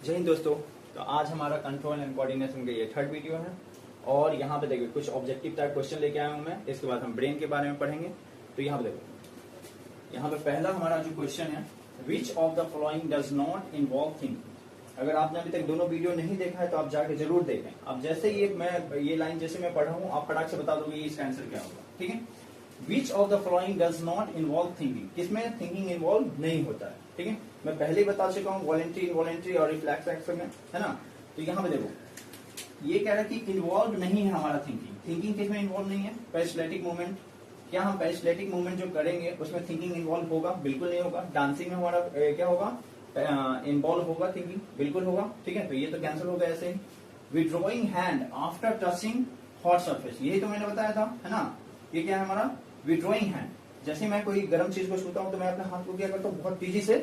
जय हिंद दोस्तों। तो आज हमारा कंट्रोल एंड कोऑर्डिनेशन का ये थर्ड वीडियो है और यहाँ पे देखिए कुछ ऑब्जेक्टिव टाइप क्वेश्चन लेके आया हूँ मैं। इसके बाद हम ब्रेन के बारे में पढ़ेंगे। तो यहाँ पे देखो, यहाँ पे पहला हमारा जो क्वेश्चन है, which of the following does not involve thinking. अगर आपने अभी तक दोनों वीडियो नहीं देखा है तो आप जाके जरूर देखें। अब जैसे ये लाइन जैसे मैं पढ़ा हूँ, आप फटाक से बता दोगे इसका आंसर क्या होगा। ठीक है, which of the following does not involve thinking, किसमें थिंकिंग इन्वॉल्व नहीं होता है। ठीक है, मैं पहले ही बता चुका हूँ, वॉलेंट्री, इनवॉलेंट्री और रिफ्लेक्स एक्शन है ना। तो यहाँ पे देखो, ये कह रहा है कि इन्वॉल्व नहीं है हमारा थिंकिंग। थिंकिंग किसमें इन्वॉल्व नहीं है? पेरिस्टैटिक मूवमेंट। क्या हम पेरिस्टैटिक मूवमेंट जो करेंगे उसमें थिंकिंग इन्वॉल्व होगा? बिल्कुल नहीं होगा। डांसिंग में हमारा क्या होगा? इन्वॉल्व होगा थिंकिंग? बिल्कुल होगा। ठीक है, तो ये तो कैंसिल होगा ऐसे ही। Withdrawing hand after touching hot surface, यही तो मैंने बताया था, है ना। ये क्या है हमारा? Withdrawing hand. जैसे मैं कोई गर्म चीज को छूता हूँ तो मैं अपने हाथ को क्या करता हूँ? बहुत तेजी से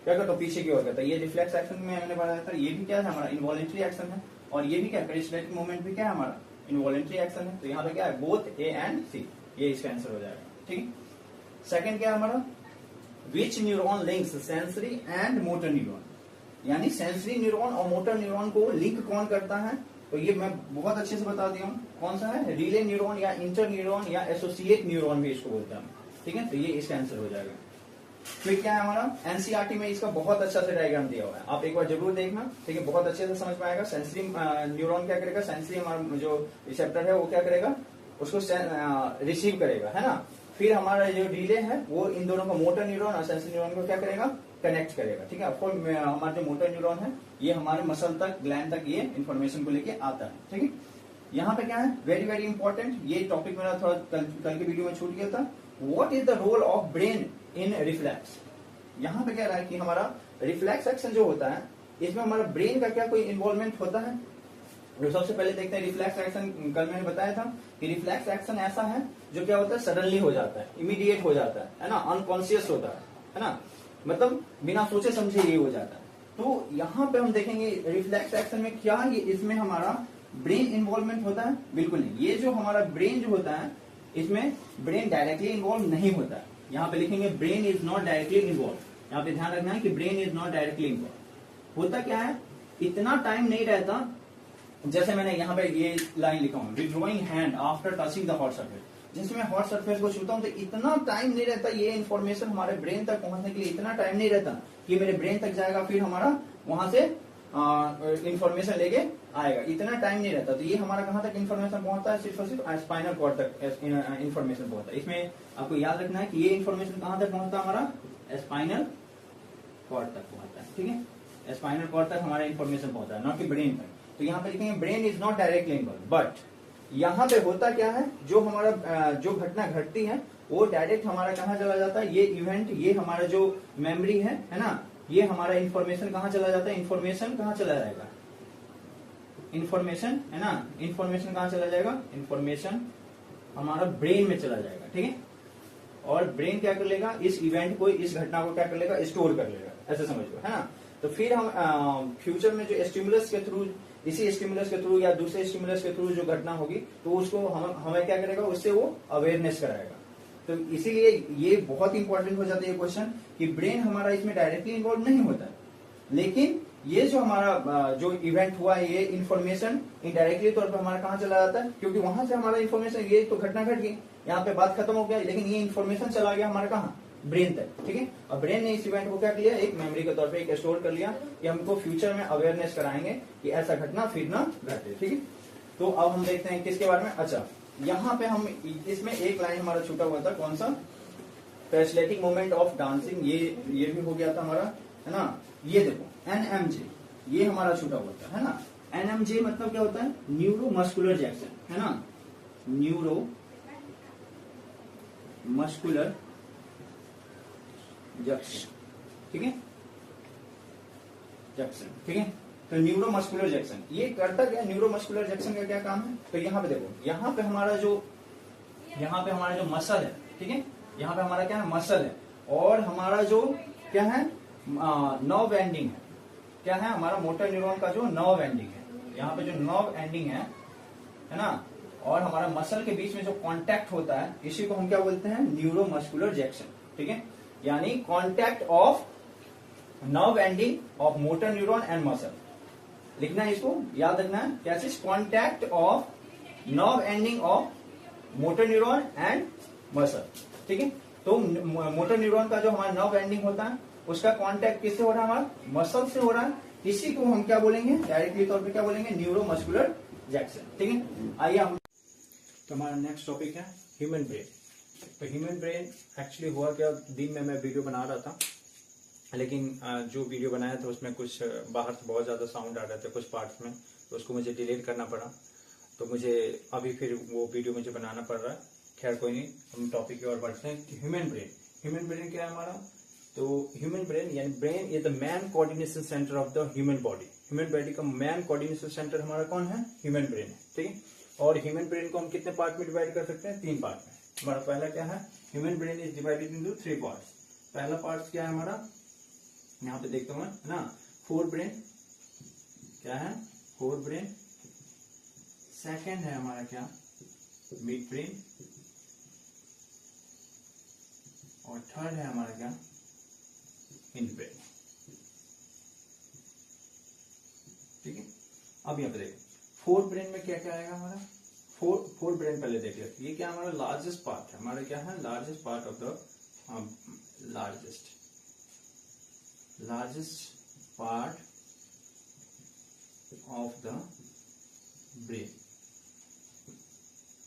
क्या करता हूँ? पीछे की ओर करता है। ये रिफ्लेक्स एक्शन में मैंने बताया था। ये भी क्या है हमारा? इनवॉलेंट्री एक्शन है। और ये भी क्या? पेरिस्टैटिक मूवमेंट भी क्या है हमारा? इनवॉलेंट्री एक्शन है। तो यहाँ पे क्या है? बोथ ए एंड सी, ये इसका आंसर हो जाएगा। ठीक है, सेकंड क्या है हमारा? Which neuron links sensory and motor neuron, यानी सेंसरी न्यूरॉन और मोटर न्यूरॉन को लिंक कौन करता है? तो ये मैं बहुत अच्छे से बता दिया हूँ। कौन सा है? रिले न्यूरॉन या इंटर न्यूरॉन या एसोसिएट न्यूरॉन भी इसको बोलते हैं। ठीक है, तो ये इसका आंसर हो जाएगा। फिर क्या है हमारा? एनसीईआरटी में इसका बहुत अच्छा से डायग्राम दिया हुआ है, आप एक बार जरूर देखना। ठीक है, बहुत अच्छे से समझ पाएगा। सेंसरी न्यूरॉन क्या करेगा? सेंसरी हमारा जो रिसेप्टर है वो क्या करेगा? उसको रिसीव करेगा, है ना। फिर हमारा जो रिले है वो इन दोनों को, मोटर न्यूरॉन और सेंसरी न्यूरॉन को क्या करेगा? कनेक्ट करेगा। ठीक है, आपको हमारा जो मोटर न्यूरॉन है ये हमारे मसल तक, ग्लैंड तक ये इन्फॉर्मेशन को लेके आता है। ठीक है, यहाँ पे क्या है? वेरी वेरी इंपॉर्टेंट, ये टॉपिक मेरा थोड़ा कल के वीडियो में छूट गया था। What is the role of brain in reflex. यहाँ पे कह रहा है कि हमारा रिफ्लेक्स एक्शन जो होता है इसमें हमारा ब्रेन का क्या कोई इन्वॉल्वमेंट होता है? तो सबसे पहले देखते हैं रिफ्लेक्स एक्शन। कल मैंने बताया था कि रिफ्लेक्स एक्शन ऐसा है जो क्या होता है? सडनली हो जाता है, इमीडिएट हो जाता है ना, अनकॉन्शियस होता है ना, मतलब बिना सोचे समझे ये हो जाता है। तो यहाँ पे हम देखेंगे रिफ्लेक्स एक्शन में क्या ये इसमें हमारा ब्रेन इन्वॉल्वमेंट होता है? बिल्कुल नहीं। ये जो हमारा ब्रेन जो होता है इसमें ब्रेन डायरेक्टली इन्वॉल्व नहीं होता है। यहाँ पे लिखेंगे brain is not directly involve. यहाँ पे ध्यान रखना है कि brain is not directly involve. होता क्या है? इतना टाइम नहीं रहता, जैसे मैंने यहाँ पे ये लाइन लिखा हूँ, withdrawing hand after touching the hot surface. जैसे मैं हॉट सरफेस को छूता हूँ तो इतना टाइम नहीं रहता, ये इन्फॉर्मेशन हमारे ब्रेन तक पहुंचने के लिए इतना टाइम नहीं रहता कि मेरे ब्रेन तक जाएगा, फिर हमारा वहां से इंफॉर्मेशन लेके आएगा। इतना टाइम नहीं रहता। तो ये हमारा कहाँ तक इन्फॉर्मेशन पहुंचता है? सिर्फ और सिर्फ स्पाइनल कॉर्ड तक इन्फॉर्मेशन पहुंचता है। इसमें आपको याद रखना है कि ये इन्फॉर्मेशन कहाँ तक पहुंचता है? हमारा स्पाइनल कॉर्ड तक पहुंचता है। ठीक है, स्पाइनल कॉर्ड तक हमारा इन्फॉर्मेशन पहुंचता है, नॉट कि ब्रेन तक। तो यहाँ पे लिखेंगे brain is not directly involve. But यहाँ पे होता क्या है? जो हमारा जो घटना घटती है वो डायरेक्ट हमारा कहाँ चला जाता है? ये इवेंट, ये हमारा जो मेमोरी है ना, ये हमारा इन्फॉर्मेशन कहाँ चला जाता है? इन्फॉर्मेशन कहाँ चला जाएगा? इन्फॉर्मेशन, है ना, इन्फॉर्मेशन कहाँ चला जाएगा? इन्फॉर्मेशन हमारा ब्रेन में चला जाएगा। ठीक है, और ब्रेन क्या कर लेगा? इस इवेंट को, इस घटना को क्या कर लेगा? स्टोर कर लेगा, ऐसे समझ लो, है ना। तो फिर हम फ्यूचर में जो स्टिमुलस के थ्रू, इसी स्टिमुलस के थ्रू या दूसरे स्टिमुलस के थ्रू जो घटना होगी तो उसको हमें क्या करेगा? उससे वो अवेयरनेस कराएगा। तो इसीलिए ये बहुत इंपॉर्टेंट हो जाता है ये क्वेश्चन कि ब्रेन हमारा इसमें डायरेक्टली इन्वॉल्व नहीं होता है, लेकिन ये जो हमारा जो इवेंट हुआ है ये इन्फॉर्मेशन इनडायरेक्टली तौर पर हमारा कहाँ चला जाता है? क्योंकि वहां से हमारा इन्फॉर्मेशन, ये तो घटना घट गई, यहाँ पे बात खत्म हो गया, लेकिन ये इन्फॉर्मेशन चला गया हमारा कहाँ? ब्रेन तक। ठीक है, और ब्रेन ने इस इवेंट को क्या किया? एक मेमोरी के तौर पे एक स्टोर कर लिया कि हमको फ्यूचर में अवेयरनेस कराएंगे कि ऐसा घटना फिर ना घटे। ठीक है, तो अब हम देखते हैं किसके बारे में। अच्छा, यहाँ पे हम इसमें एक लाइन हमारा छूटा हुआ था, कौन सा? पेरिस्टैटिक मूवमेंट ऑफ डांसिंग, ये भी हो गया था हमारा, है ना। ये देखो एनएमजे, ये हमारा छूटा हुआ था, है ना। एनएमजे मतलब क्या होता है? न्यूरो मस्कुलर जैक्शन, है ना, न्यूरो मस्कुलर जंक्शन। ठीक है, जंक्शन। ठीक है, तो न्यूरो मस्कुलर जंक्शन ये करता क्या? न्यूरो मस्कुलर जंक्शन का क्या काम है? तो यहाँ पे देखो, यहाँ पे हमारा जो मसल है, ठीक है, यहाँ पे हमारा क्या है? मसल है, और हमारा जो क्या है? नर्व एंडिंग है। क्या है? हमारा मोटर न्यूरॉन का जो नर्व एंडिंग है, यहाँ पे जो नर्व एंडिंग है ना, और हमारा मसल के बीच में जो कांटेक्ट होता है इसी को हम क्या बोलते हैं? Neuro muscular junction. ठीक है, यानी contact of nerve ending of motor neuron and muscle. लिखना है इसको, याद रखना है क्या चीज, contact of nerve ending of motor neuron and muscle. ठीक है, तो मोटर न्यूरॉन का जो हमारा नर्व एंडिंग होता है उसका कांटेक्ट किससे हो रहा है, हमारा मसल से हो रहा है। इसी को हम क्या बोलेंगे, डायरेक्टली तौर पे क्या बोलेंगे, न्यूरोमस्कुलर जंक्शन। ठीक है, आइए हम, तो हमारा नेक्स्ट टॉपिक है ह्यूमन ब्रेन। तो ह्यूमन ब्रेन एक्चुअली हुआ क्या, दिन में मैं वीडियो बना रहा था, लेकिन जो वीडियो बनाया था उसमें कुछ बाहर से बहुत ज्यादा साउंड आ रहे थे कुछ पार्ट्स में, तो उसको मुझे डिलीट करना पड़ा। तो मुझे अभी फिर वो वीडियो मुझे बनाना पड़ रहा है। खैर कोई नहीं, हम टॉपिक की ओर बढ़ते हैं। ह्यूमन ब्रेन, ह्यूमन ब्रेन क्या है हमारा, तो ह्यूमन ब्रेन यानी brain is the man coordination centre of the human body. Human body का मैन कोऑर्डिनेशन सेंटर हमारा कौन है, ह्यूमन ब्रेन है। ठीक है, और ह्यूमन ब्रेन को हम कितने पार्ट में डिवाइड कर सकते हैं, 3 पार्ट में। हमारा पहला क्या है, human brain is divided into 3 parts. पहला पार्ट क्या है हमारा, यहाँ पे देखता हूं ना, फोर ब्रेन, क्या है, फोर ब्रेन। सेकंड है हमारा क्या, मिड ब्रेन, और थर्ड है हमारा क्या, हिंड ब्रेन। ठीक है, अब यहाँ पे देखो फोर ब्रेन में क्या क्या आएगा हमारा, फोर ब्रेन पहले देख लेते। ये क्या हमारा लार्जेस्ट पार्ट है, हमारा क्या है, largest part of the largest part of the brain.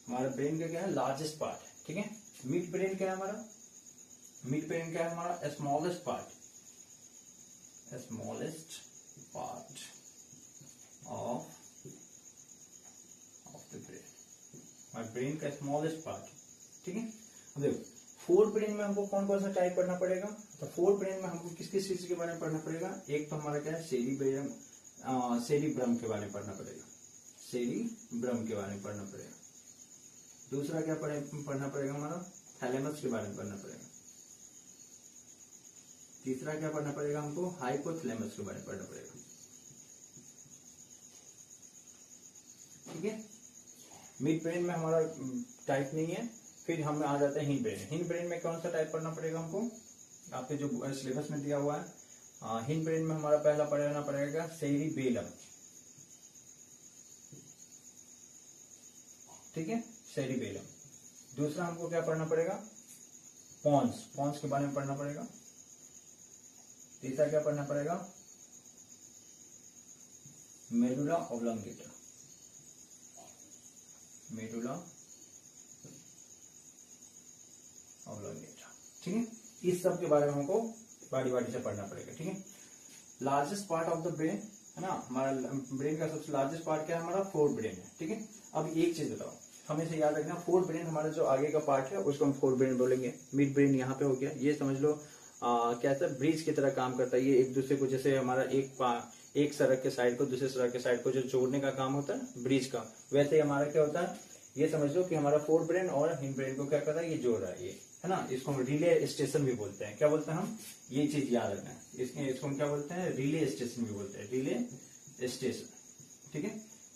हमारा ब्रेन का क्या है, लार्जेस्ट पार्ट है। ठीक है, मिड ब्रेन क्या है हमारा, मिड ब्रेन क्या है हमारा, smallest part of the brain, हमारे ब्रेन का स्मॉलेस्ट पार्ट। ठीक है, अब देखो फोर ब्रेन में हमको कौन कौन सा टाइप पढ़ना पड़ेगा, तो फोर ब्रेन में हमको किस किस चीज के बारे में पढ़ना पड़ेगा। एक तो हमारा क्या है, सेरिब्रम के बारे में पढ़ना पड़ेगा, सेरिब्रम के बारे में पढ़ना पड़ेगा। दूसरा क्या पढ़ना पड़ेगा हमारा, थैलेमस के बारे में पढ़ना पड़ेगा। तीसरा क्या पढ़ना पड़ेगा हमको, हाइपोथैलेमस के बारे में पढ़ना पड़ेगा। ठीक है, मिड ब्रेन में हमारा टाइप नहीं है। फिर हम आ जाते हैं हिंड ब्रेन। हिंड ब्रेन में कौन सा टाइप पढ़ना पड़ेगा हमको, आपके जो सिलेबस में दिया हुआ है। हिंड ब्रेन में हमारा पहला पढ़ना पड़ेगा सेरिबेलम। ठीक है, सेरिबेलम। दूसरा हमको क्या पढ़ना पड़ेगा, पॉन्स के बारे में पढ़ना पड़ेगा। तीसरा क्या पढ़ना पड़ेगा, मेडुला ऑब्लोंगेटा, मेडुला ऑब्लोंगेटा। ठीक है, इस सब के बारे में हमको बारी बारी से पढ़ना पड़ेगा। ठीक है, largest part of the brain है ना, हमारा ब्रेन का सबसे लार्जेस्ट पार्ट क्या है, हमारा फोर ब्रेन है। ठीक है, अब एक चीज बताओ, हमेशा याद रखना, फोर ब्रेन हमारा जो आगे का पार्ट है उसको हम फोर ब्रेन बोलेंगे। मिड ब्रेन यहाँ पे हो गया, ये समझ लो कैसा ब्रिज की तरह काम करता है। ये एक दूसरे को, जैसे हमारा एक सड़क के साइड को दूसरे सड़क के साइड को जो जोड़ने का काम होता है ब्रिज का, वैसे ही हमारा क्या होता है, ये समझ लो कि हमारा फोर ब्रेन और हिंड ब्रेन को क्या करता है, ये जोड़ रहा है, ये है ना। इसको हम रिले स्टेशन भी बोलते हैं। क्या बोलते हैं हम, ये चीज याद रखना है। इसको हम क्या बोलते हैं, रिले स्टेशन भी बोलते हैं, रिले स्टेशन। ठीक है,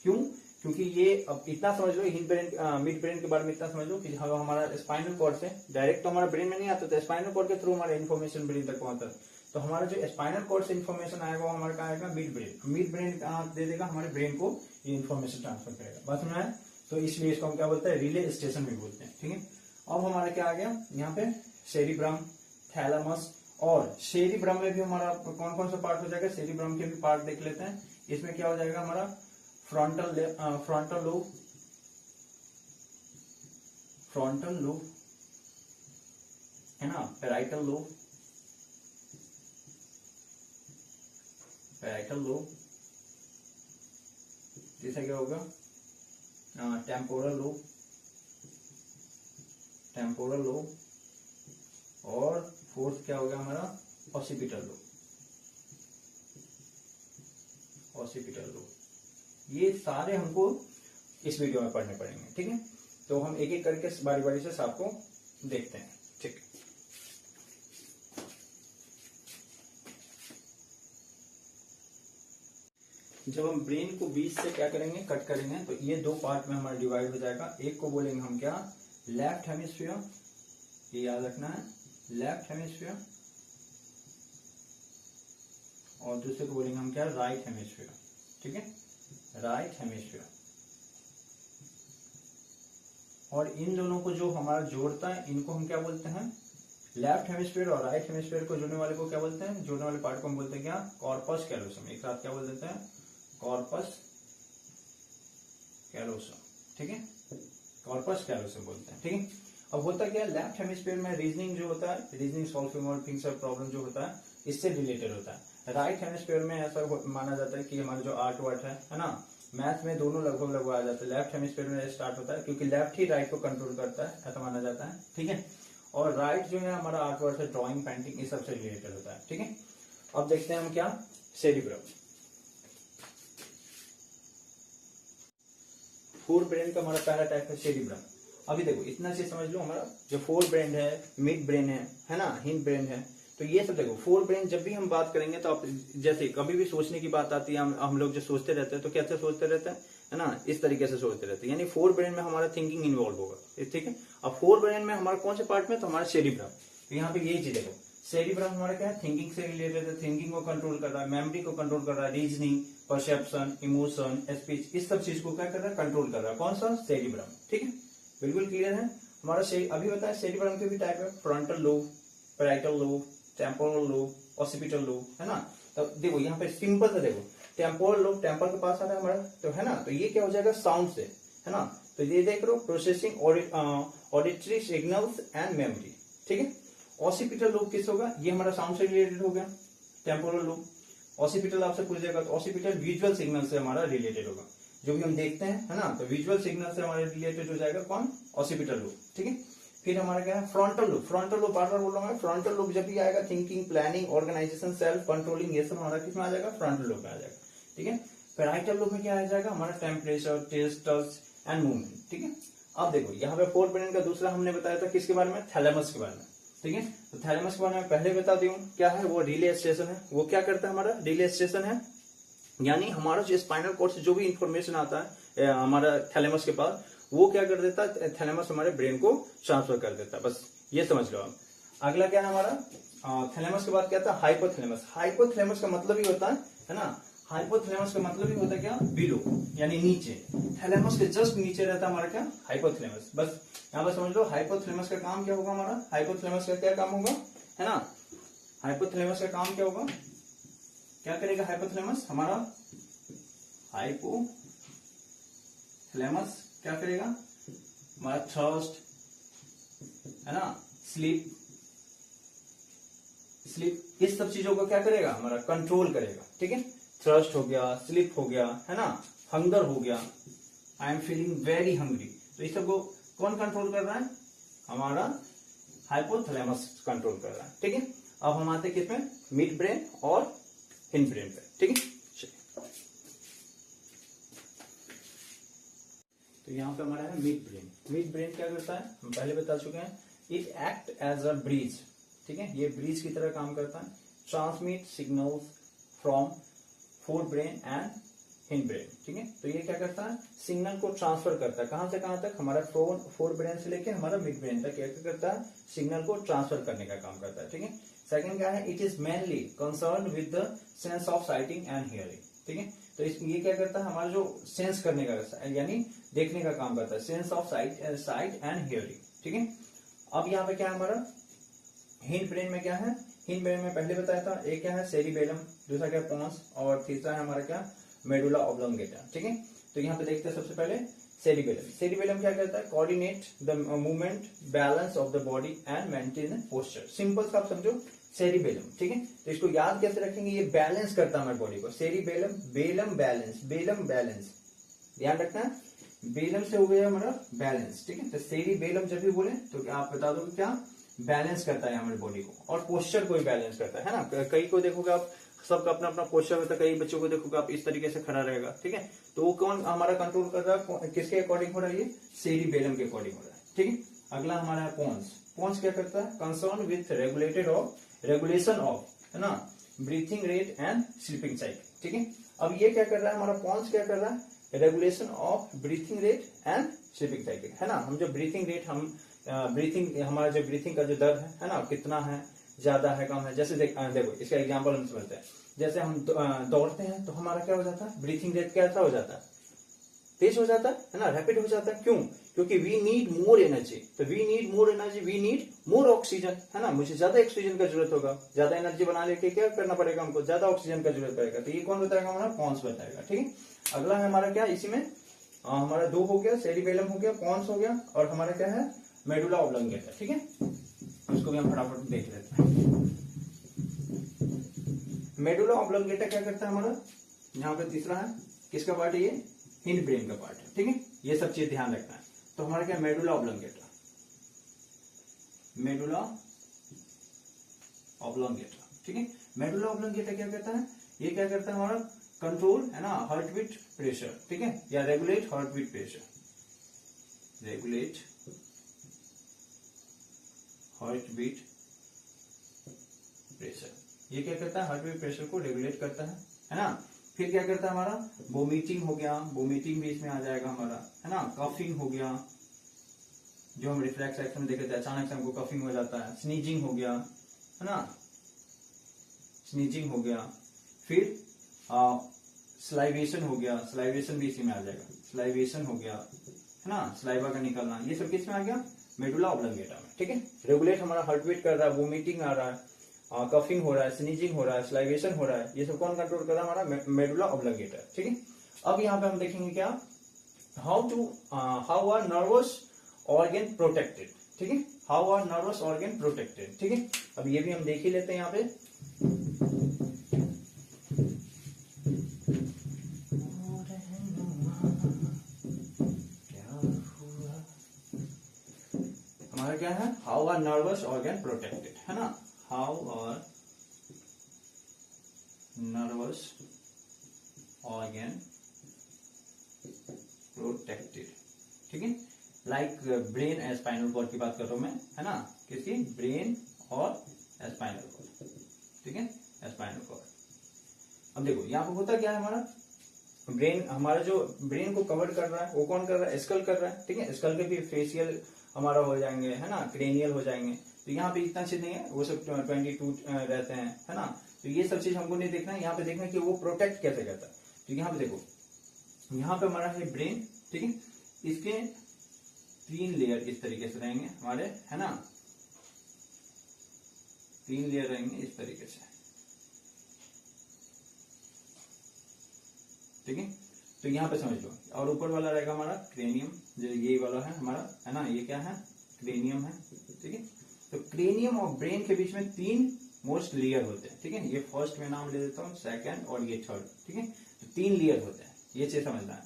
क्यों, क्योंकि ये अब इतना समझ लो, हिंड ब्रेन मिड ब्रेन के बारे में इतना समझ लो कि हमारा स्पाइनल कॉर्ड से डायरेक्ट तो हमारा ब्रेन में नहीं आता, तो स्पाइनल कॉर्ड के थ्रू हमारा इन्फॉर्मेशन ब्रेन तक पहुंचता है। तो हमारा जो स्पाइनल कॉर्ड से इन्फॉर्मेशन आएगा वो हमारा कहाँ आएगा, मिड ब्रेन। मिड ब्रेन दे देगा हमारे ब्रेन को, ये इन्फॉर्मेशन ट्रांसफर करेगा। बात समझ आया, तो इसलिए इसको हम क्या बोलते हैं, रिले स्टेशन भी बोलते हैं। ठीक है, अब हमारा क्या आ गया यहाँ पे, सेरिब्रम, थैलेमस। और सेरिब्रम में भी हमारा कौन कौन सा पार्ट हो जाएगा, सेरिब्रम के भी पार्ट देख लेते हैं। इसमें क्या हो जाएगा हमारा, फ्रंटल लोब है ना, पैराइटल लोब, जैसा क्या होगा, टेम्पोरल लोब, और फोर्थ क्या होगा हमारा, ऑसिपिटल लोब। ये सारे हमको इस वीडियो में पढ़ने पड़ेंगे। ठीक है, तो हम एक एक करके बारी बारी से सबको देखते हैं। ठीक, जब हम ब्रेन को बीच से क्या करेंगे, कट करेंगे, तो ये दो पार्ट में हमारा डिवाइड हो जाएगा। एक को बोलेंगे हम क्या, लेफ्ट हेमिस्फीयर, ये याद रखना है, लेफ्ट हेमिस्फीयर, और दूसरे को बोलेंगे हम क्या, राइट हेमिस्फीयर। ठीक है, राइट हेमिस्फीयर। और इन दोनों को जो हमारा जोड़ता है इनको हम क्या बोलते हैं, लेफ्ट हेमिस्फीयर और राइट हेमिस्फीयर को जोड़ने वाले को क्या बोलते हैं, जोड़ने वाले पार्ट को हम बोलते हैं क्या, कॉर्पस कैलोसम। एक साथ क्या बोल देते हैं, कॉर्पस कैलोसम। ठीक है, कॉर्पस कैलोसम बोलते हैं। ठीक है, अब होता क्या है, लेफ्ट हेमिस्फीयर में रीजनिंग जो होता है, रीजनिंग, सॉल्विंग और फिंगर प्रॉब्लम जो होता है इससे रिलेटेड होता है। राइट हेमिस्फीयर में ऐसा माना जाता है कि हमारा जो आर्ट वर्ट है ना, मैथ में दोनों लगभग लगभग आ जाते हैं। लेफ्ट हेमिस्फीयर में स्टार्ट होता है क्योंकि लेफ्ट ही राइट को कंट्रोल करता है, ऐसा माना जाता है। ठीक है, और राइट जो है हमारा आर्ट वर्क है, ड्राइंग, पेंटिंग, इस सबसे रिलेटेड होता है। ठीक है, अब देखते हैं हम क्या, सेरिब्रम। फोर ब्रेन का हमारा पहला टाइप है सेरिब्रम। अभी देखो इतना चीज समझ लो, हमारा जो फोर ब्रेन है, मिड ब्रेन है ना, हिंड ब्रेन है, तो ये सब देखो फोर ब्रेन जब भी हम बात करेंगे तो आप जैसे कभी भी सोचने की बात आती है, हम लोग जो सोचते रहते हैं तो कैसे सोचते रहते हैं ना, इस तरीके से सोचते रहते हैं, यानी फोर ब्रेन में हमारा थिंकिंग इन्वॉल्व होगा। ठीक है, अब फोर ब्रेन में हमारा कौन से पार्ट में, तो हमारा सेरिब्रम। तो यहाँ पे यही चीज देखो, सेरिब्रम हमारा क्या है, थिंकिंग से रिलेटेड है, थिंकिंग को कंट्रोल कर रहा है, मेमोरी को कंट्रोल कर रहा है, रीजनिंग, परसेप्शन, इमोशन, स्पीच, इस सब चीज को क्या कर रहा है, कंट्रोल कर रहा है। कौन सा, सेरिब्रम। ठीक है, बिल्कुल क्लियर है हमारा। अभी बताया सेरिब्रम के भी टाइप है, frontal lobe, parietal lobe, temporal lobe, occipital lobe, है ना। तो देखो यहाँ पे सिंपल से देखो, टेम्पोरल लोब टेम्पल के पास आता है हमारा, तो है ना, तो ये क्या हो जाएगा, साउंड से, है ना। तो ये देख लो, processing auditory signals and memory. ठीक है, ऑसिपिटल लोब किस होगा, ये हमारा साउंड से रिलेटेड हो गया, टेम्पोरल लोब। ऑसिपिटल आपसे पूछ जाएगा, तो ऑसिपिटल विजुअल सिग्नल से हमारा रिलेटेड होगा, जो भी हम देखते हैं, है ना, तो विजुअल सिग्नल से हमारे रिलेटेड हो जाएगा कौन, ऑसिपिटल लोब। ठीक है, फिर हमारा क्या है, फ्रंटल लोब। फ्रंटल लोब बार बार बोल रहा हूँ, फ्रंटल लोब जब भी आएगा, thinking, planning, organisation, self controlling, ये सब हमारा किसमें आ जाएगा, फ्रंटल लोब में आ जाएगा। ठीक है, पैराइटल लोब में क्या आ जाएगा, हमारा temperature, taste, touch and movement. ठीक है, अब देखो यहाँ पे फोर ब्रेन का दूसरा हमने बताया था किसके बारे में, थैलेमस के बारे में। ठीक है, तो थैलेमस के बारे में पहले बता दूं क्या है, वो रिले स्टेशन है। वो क्या करता है, हमारा रिले स्टेशन है, यानी हमारा जो स्पाइनल कॉर्ड से जो भी इंफॉर्मेशन आता है हमारा थैलेमस के पास, वो क्या कर देता है, थैलेमस हमारे ब्रेन को ट्रांसफर कर देता है। बस ये समझ लो आप। अगला क्या है हमारा, थैलेमस के बाद क्या था, हाइपोथैलेमस। हाइपोथैलेमस का मतलब ही होता है ना, हाइपोथैलेमस का मतलब ही होता है क्या, बिलो, यानी नीचे। थैलेमस के जस्ट नीचे रहता है हमारा क्या, हाइपोथैलेमस। बस यहाँ पर समझ लो, हाइपोथैलेमस का काम क्या होगा हमारा, हाइपोथैलेमस का क्या काम होगा, है ना, हाइपोथैलेमस का काम क्या होगा, क्या करेगा हाइपोथैलेमस हमारा, हाइपोथैलेमस क्या करेगा, हमारा थर्स्ट, है ना, स्लीप, इस सब चीजों को क्या करेगा, हमारा कंट्रोल करेगा। ठीक है, थ्रस्ट हो गया, स्लीप हो गया, है ना, हंगर हो गया, I am feeling very hungry, तो इस सब को कौन कंट्रोल कर रहा है, हमारा हाइपोथैलेमस कंट्रोल कर रहा है। ठीक है, अब हम आते किसमें, मिड ब्रेन और हिंड ब्रेन पे। ठीक है, तो यहाँ पे हमारा है मिड ब्रेन। मिड ब्रेन क्या करता है, हम पहले बता चुके हैं, it act as a bridge. ठीक है, ये ब्रिज की तरह काम करता है, transmit signals from fore brain and hind brain. ठीक है, तो ये क्या करता है, सिग्नल को ट्रांसफर करता है, कहां से कहां तक, हमारा फोर ब्रेन से लेके हमारा मिड ब्रेन तक क्या करता है, सिग्नल को ट्रांसफर करने का काम करता है। ठीक है, सेकंड क्या है, it is mainly concern with the sense of sighting and hearing. ठीक है, तो ये क्या करता है, हमारा जो सेंस करने का यानी देखने का काम करता है, sense of site and hearing. ठीक है, अब यहाँ पे क्या है हमारा, हिंड ब्रेन में क्या है, हिंड ब्रेन में पहले बताया था, एक क्या है सेरिबेलम, दूसरा क्या पोन्स, और तीसरा है हमारा क्या, मेडुला ऑब्लोंगेटा। ठीक है, तो यहाँ पे देखते हैं सबसे पहले सेरिबेलम। सेरिबेलम क्या करता है, coordinate the movement, balance of the body and maintain posture. Simple सा आप समझो, सेरिबेलम। ठीक है, तो इसको याद कैसे रखेंगे, ये बैलेंस करता है हमारे बॉडी को, cerebellum, Belum balance, Belum balance, ध्यान रखना है, बेलम से हो गया हमारा बैलेंस। ठीक है, तो सेरिबेलम जब भी बोले तो आप बता दो क्या, बैलेंस करता है हमारे बॉडी को, और पोस्चर को भी बैलेंस करता है ना। कई को देखोगे आप, सबका अपना अपना पोस्चर होता है, कई बच्चों को देखोगे आप इस तरीके से खड़ा रहेगा। ठीक है, तो वो कौन हमारा कंट्रोल कर रहा है, किसके अकॉर्डिंग हो रहा है, ये सेरिबेलम के अकॉर्डिंग हो रहा है। ठीक है, अगला हमारा है पोन्स। पोन्स क्या करता है, कंसर्न विथ रेगुलेशन ऑफ, है ना, breathing rate and sleeping cycle. ठीक है, अब ये क्या कर रहा है हमारा पोन्स, क्या कर रहा है, regulation of breathing rate and sleeping cycle, है ना। हम जो ब्रीथिंग रेट, हम ब्रीथिंग, हमारा जो ब्रीथिंग का जो दर है ना, कितना है, ज्यादा है, कम है, जैसे देखो इसका एग्जांपल हम समझते हैं। जैसे हम दौड़ते हैं तो हमारा क्या हो जाता है, ब्रीथिंग रेट कैसा हो जाता है, तेज हो जाता है ना, रैपिड हो जाता है। क्यों? क्योंकि वी नीड मोर एनर्जी। तो we need more energy, we need more oxygen, है ना, मुझे ज्यादा ऑक्सीजन का जरूरत होगा। ज्यादा एनर्जी बनाने के क्या करना पड़ेगा हमको, ज्यादा ऑक्सीजन का जरूरत पड़ेगा। तो ये कौन बताएगा, हमारा पॉन्स बताएगा। ठीक है, अगला है हमारा क्या, इसी में हमारा 2 हो गया, सेरिबेलम हो गया, पॉन्स हो गया, और हमारा क्या है, मेडुला ऑब्लोंगेटा। ठीक है, उसको भी हम फटाफट देख लेते हैं। मेडुला ऑब्लोंगेटा क्या करता है हमारा, यहाँ पे तीसरा है, किसका पार्ट है ये, हिंड ब्रेन का पार्ट है। ठीक है, ये सब चीज ध्यान रखना है। तो हमारा क्या, मेडुला ऑब्लोंगेटा, मेडुला ऑब्लोंगेटा। ठीक है, मेडुला ऑब्लोंगेटा क्या करता है, ये क्या करता है हमारा, कंट्रोल, है ना, हार्ट बीट प्रेशर। ठीक है, या regulate heart beat pressure, regulate heart beat pressure. ये क्या करता है, हार्ट बीट प्रेशर को रेगुलेट करता है ना। फिर क्या करता है हमारा, वोमिटिंग हो गया, वोमिटिंग भी इसमें आ जाएगा हमारा, है ना, कफिंग हो गया, जो हम रिफ्लेक्स एक्शन में देखे थे, अचानक से हमको कफिंग हो जाता है, स्नीजिंग हो गया, है ना, स्नीजिंग हो गया। फिर स्लाइवेशन हो गया, स्लाइवेशन भी इसी में आ जाएगा, स्लाइवेशन हो गया, है ना, स्लाइवा का निकलना, ये सब किसमें आ गया, मेडुला ऑब्लोंगेटा में। ठीक है, रेगुलेट हमारा हार्ट बीट कर रहा है, वोमिटिंग आ रहा है, कफिंग हो रहा है, स्नीजिंग हो रहा है, स्लाइवेशन हो रहा है, ये सब कौन कंट्रोल कर रहा है, हमारा मेडुला ऑब्लोंगेटा। ठीक है, अब यहाँ पे हम देखेंगे क्या, how are nervous organ protected. ठीक है, how are nervous organ protected. ठीक है, अब ये भी हम देख ही लेते हैं यहाँ पे। हमारा क्या है, how are nervous organ protected, है ना, how are nervous organ protected. ठीक है, like brain and spinal cord की बात कर रहा हूं मैं, है ना, किसकी, ब्रेन और स्पाइनल कॉर्ड। ठीक है, स्पाइनल कॉर्ड। अब देखो यहाँ पे होता क्या है, हमारा ब्रेन, हमारा जो ब्रेन को कवर कर रहा है वो कौन कर रहा है, स्कल कर रहा है। ठीक है, स्कल के भी फेशियल हमारा हो जाएंगे, है ना, क्रेनियल हो जाएंगे। तो यहाँ पे इतना चीज नहीं है, वो सब 22 रहते हैं, है ना। तो ये सब चीज हमको नहीं देखना है, यहाँ पे देखना है कि वो प्रोटेक्ट कैसे करता है। तो यहाँ पे देखो, यहाँ पे हमारा है ब्रेन। ठीक है, इसके 3 लेयर इस तरीके से रहेंगे हमारे, है ना, 3 लेयर रहेंगे इस तरीके से। ठीक है, तो यहाँ पे समझ लो, और ऊपर वाला रहेगा हमारा क्रेनियम, जो ये वाला है हमारा, है ना, ये क्या है, क्रेनियम है। ठीक है, तो क्रेनियम और ब्रेन के बीच में 3 मोस्ट लेयर होते हैं। ठीक है, ये फर्स्ट में नाम ले देता हूँ, सेकंड और ये थर्ड। ठीक है, तो 3 लेयर होते हैं, ये चीज समझना है।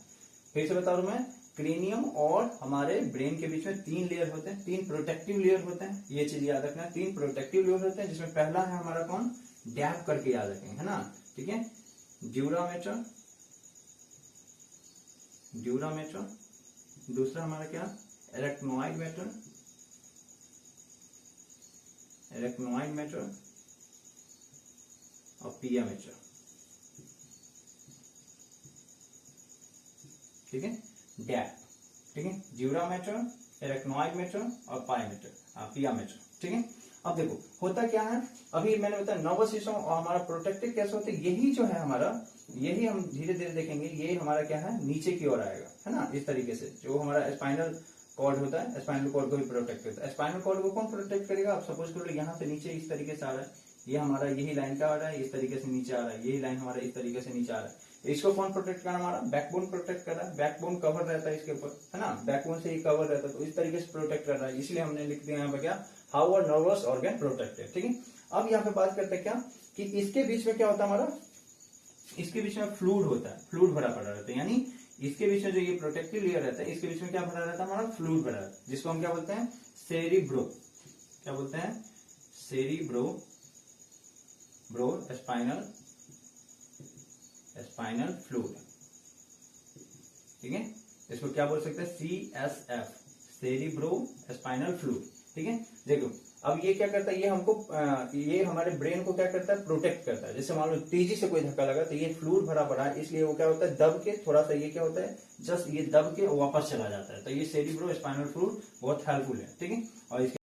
फिर से बता रहा हूं मैं, क्रेनियम और हमारे ब्रेन के बीच में 3 लेयर होते हैं, 3 प्रोटेक्टिव लेयर होते हैं, ये चीज याद रखना है। 3 प्रोटेक्टिव लेयर होते हैं, जिसमें पहला है हमारा कौन, डैप करके याद रखेंगे, है ना। ठीक है, ड्यूरामेटर, ड्यूरामेटर। दूसरा हमारा क्या, एरेक्नोइड मैटर, एरेक्नोइड मैटर, और पिया मैटर। ठीक है, डैप। ठीक है, ड्यूरामेटर, एरेक्नोइड मैटर और पिया मैटर। ठीक है, अब देखो होता क्या है, अभी मैंने बताया नर्वस सिस्टम और हमारा प्रोटेक्टिव कैसे होते हैं, यही जो है हमारा, यही हम धीरे धीरे देखेंगे, ये हमारा क्या है, नीचे की ओर आएगा, है ना, इस तरीके से। जो हमारा स्पाइनल कॉर्ड होता है, स्पाइनल कॉर्ड को भी प्रोटेक्ट करता है। स्पाइनल कॉर्ड को कौन प्रोटेक्ट करेगा, आप सपोज करो यहाँ से नीचे इस तरीके से आ रहा है, ये हमारा यही लाइन का आ रहा है, इस तरीके से नीचे आ रहा है, यही लाइन हमारा इस तरीके से नीचे आ रहा है। इसको कौन प्रोटेक्ट कर रहा है, हमारा बैकबोन प्रोटेक्ट कर रहा है, बैकबोन कवर रहता है इसके ऊपर, है ना, बैकबोन से ही कवर रहता है, तो इस तरीके से प्रोटेक्ट कर रहा है। इसलिए हमने लिख दिया यहाँ पे क्या, how are nervous organ protected. ठीक है, अब यहाँ पे बात करते हैं क्या, कि इसके बीच में क्या होता है हमारा, इसके बीच में फ्लूइड होता है, फ्लूइड भरा पड़ा रहता है, यानी इसके बीच में जो ये प्रोटेक्टिव लेयर रहता है, इसके बीच में क्या भरा रहता है, हमारा फ्लूइड भरा रहता है, जिसको हम क्या बोलते हैं, सेरिब्रो, क्या बोलते हैं, सेरिब्रो ब्रो स्पाइनल फ्लूइड। ठीक है, इसको क्या बोल सकते हैं, CSF, सेरिब्रो स्पाइनल फ्लूइड। ठीक है, देखो अब ये क्या करता है, ये हमको ये हमारे ब्रेन को क्या करता है, प्रोटेक्ट करता है। जैसे मान लो तेजी से कोई धक्का लगा तो ये फ्लूइड भरा पड़ा है, इसलिए वो क्या होता है, दब के थोड़ा सा, ये क्या होता है, जस्ट ये दब के वापस चला जाता है। तो ये सेरिब्रो स्पाइनल फ्लूइड बहुत हेल्पफुल है। ठीक है, और